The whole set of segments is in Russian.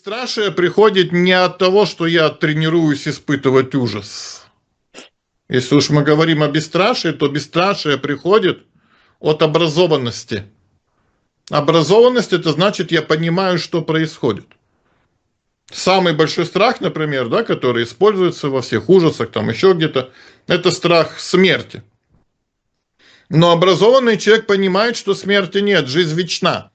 бесстрашие приходит не от того, что я тренируюсь испытывать ужас. Если уж мы говорим о бесстрашии, то бесстрашие приходит от образованности. Образованность – это значит, я понимаю, что происходит. Самый большой страх, например, да, который используется во всех ужасах, там еще где-то, это страх смерти. Но образованный человек понимает, что смерти нет, жизнь вечна.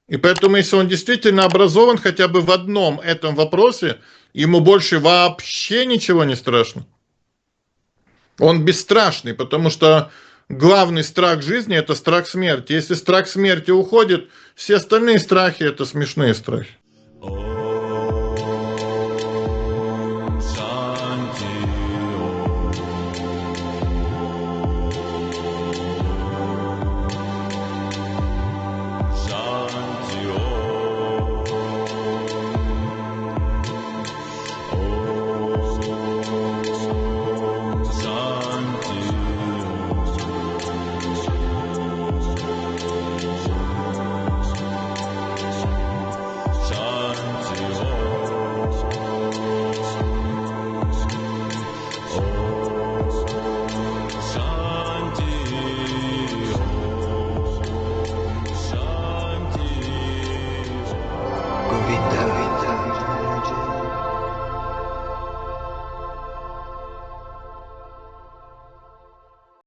И поэтому, если он действительно образован хотя бы в одном этом вопросе, ему больше вообще ничего не страшно. Он бесстрашный, потому что главный страх жизни – это страх смерти. Если страх смерти уходит, все остальные страхи – это смешные страхи.